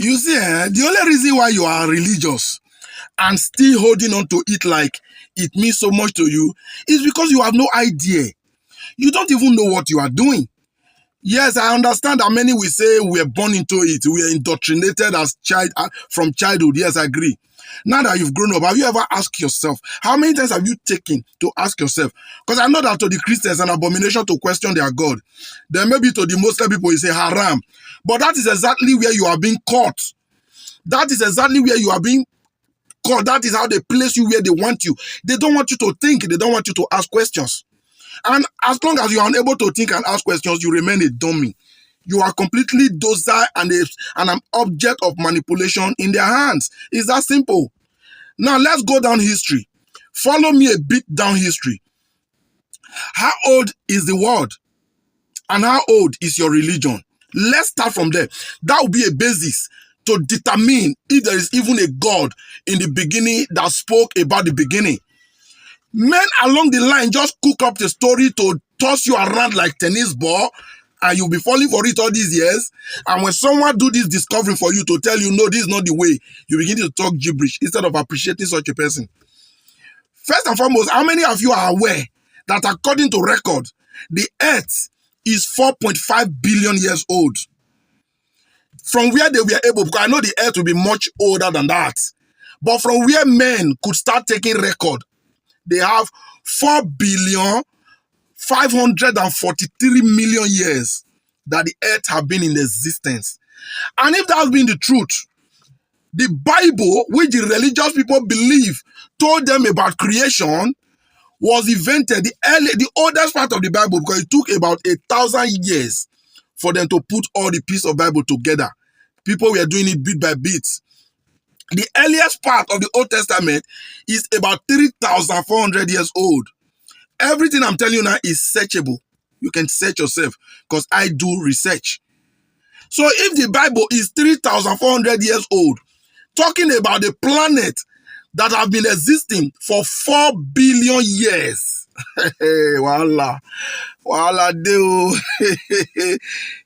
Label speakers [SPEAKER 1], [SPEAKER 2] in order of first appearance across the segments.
[SPEAKER 1] You see, the only reason why you are religious and still holding on to it like it means so much to you is because you have no idea. You don't even know what you are doing. Yes, I understand that many will say we are born into it. We are indoctrinated as from childhood. Yes, I agree. Now that you've grown up, have you ever asked yourself, how many times have you taken to ask yourself? Because I know that to the Christians, an abomination to question their God. Then maybe to the Muslim people, you say haram. But that is exactly where you are being caught. That is exactly where you are being caught. That is how they place you where they want you. They don't want you to think. They don't want you to ask questions. And as long as you are unable to think and ask questions, you remain a dummy. You are completely docile and an object of manipulation in their hands. It's that simple. Now, let's go down history. Follow me a bit down history. How old is the world? And how old is your religion? Let's start from there. That will be a basis to determine if there is even a God in the beginning that spoke about the beginning. Men along the line just cook up the story to toss you around like tennis ball, and you'll be falling for it all these years. And when someone do this discovery for you to tell you, no, this is not the way, you begin to talk gibberish instead of appreciating such a person. First and foremost, how many of you are aware that according to record, the earth is 4.5 billion years old? From where they were able, because I know the earth will be much older than that, but from where men could start taking record, they have 4,543,000,000 years that the earth have been in existence. And if that has been the truth, the Bible, which the religious people believe, told them about creation, was invented, the oldest part of the Bible, because it took about 1,000 years for them to put all the pieces of Bible together. People were doing it bit by bit. The earliest part of the Old Testament is about 3,400 years old. Everything I'm telling you now is searchable. You can search yourself because I do research. So if the Bible is 3,400 years old, talking about the planet that have been existing for 4 billion years. Voila. Voila, deo.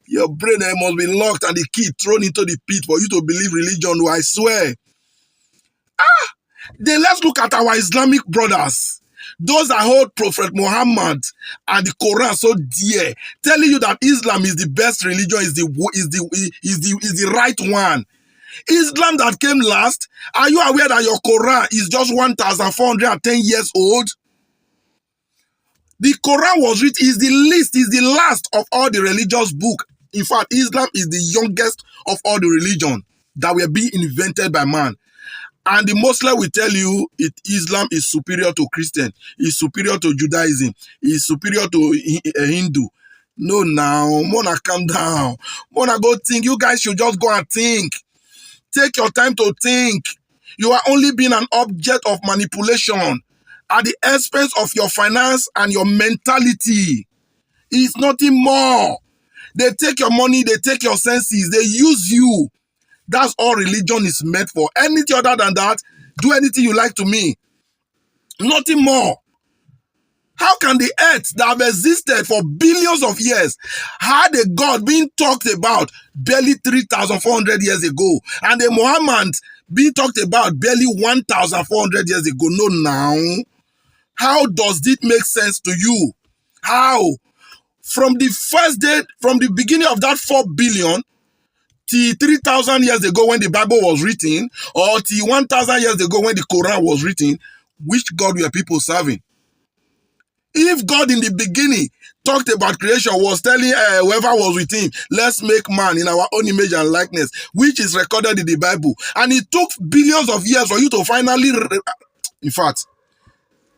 [SPEAKER 1] Your brain must be locked and the key thrown into the pit for you to believe religion. I swear. Then let's look at our Islamic brothers. Those that hold Prophet Muhammad and the Quran so dear, telling you that Islam is the best religion, is the right one. Islam that came last, are you aware that your Quran is just 1,410 years old? The Quran was written, is the last of all the religious books. In fact, Islam is the youngest of all the religions that were being invented by man. And the Muslim will tell you Islam is superior to Christian, is superior to Judaism, is superior to Hindu. No, now, Mona, calm down. Mona, go think. You guys should just go and think. Take your time to think. You are only being an object of manipulation at the expense of your finance and your mentality. It's nothing more. They take your money, they take your senses, they use you. That's all religion is meant for. Anything other than that, do anything you like to me. Nothing more. How can the earth that have existed for billions of years had a God being talked about barely 3,400 years ago, and a Muhammad being talked about barely 1,400 years ago? No, now. How does it make sense to you? How? From the first day, from the beginning of that 4 billion, till 3,000 years ago when the Bible was written, or till 1,000 years ago when the Quran was written, which God were people serving? If God in the beginning talked about creation, was telling whoever was with him, let's make man in our own image and likeness, which is recorded in the Bible, and it took billions of years for you to finally, in fact,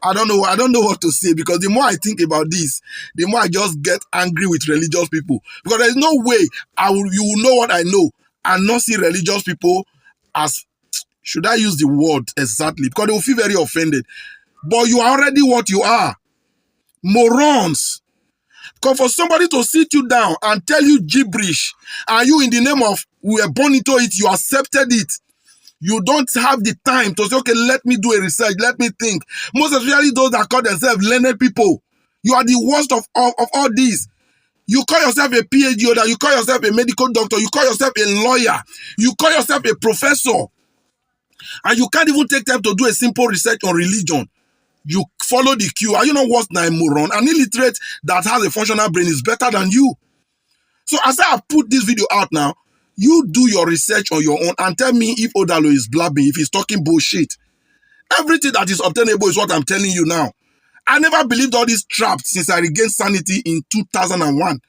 [SPEAKER 1] I don't know what to say, because the more I think about this, the more I just get angry with religious people. Because there's no way you will know what I know and not see religious people as, should I use the word exactly? Because they will feel very offended. But you are already what you are. Morons. Because for somebody to sit you down and tell you gibberish, and you in the name of we were born into it, you accepted it. You don't have the time to say, okay, let me do a research, let me think. Most especially those that call themselves learned people. You are the worst of all these. You call yourself a PhD holder, you call yourself a medical doctor, you call yourself a lawyer, you call yourself a professor, and you can't even take time to do a simple research on religion. You follow the queue. Are you not worse than a moron? An illiterate that has a functional brain is better than you. So as I have put this video out now, you do your research on your own and tell me if Odalo is blabbing, if he's talking bullshit. Everything that is obtainable is what I'm telling you now. I never believed all this trap since I regained sanity in 2001.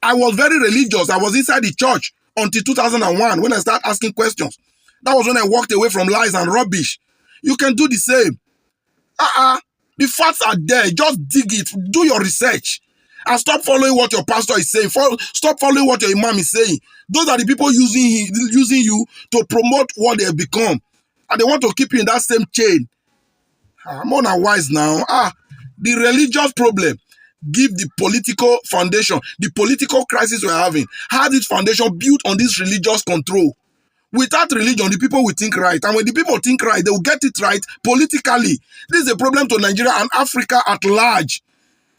[SPEAKER 1] I was very religious. I was inside the church until 2001 when I started asking questions. That was when I walked away from lies and rubbish. You can do the same. The facts are there. Just dig it. Do your research. And stop following what your pastor is saying. Stop following what your imam is saying. Those are the people using you to promote what they have become. And they want to keep you in that same chain. I'm unwise now. The religious problem give the political foundation. The political crisis we're having has its foundation built on this religious control. Without religion, the people will think right. And when the people think right, they will get it right politically. This is a problem to Nigeria and Africa at large.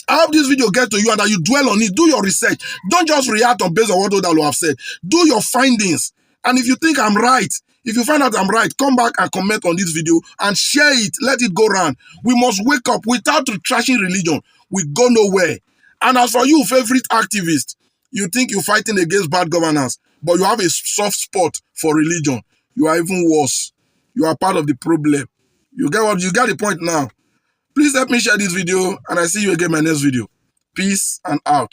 [SPEAKER 1] I hope this video gets to you and that you dwell on it. Do your research. Don't just react on based on what Odalo have said. Do your findings. And if you think I'm right, if you find out I'm right, come back and comment on this video and share it. Let it go around. We must wake up. Without trashing religion, we go nowhere. And as for you, favorite activist, you think you're fighting against bad governance, but you have a soft spot for religion. You are even worse. You are part of the problem. You get the point now. Please help me share this video, and I see you again in my next video. Peace and out.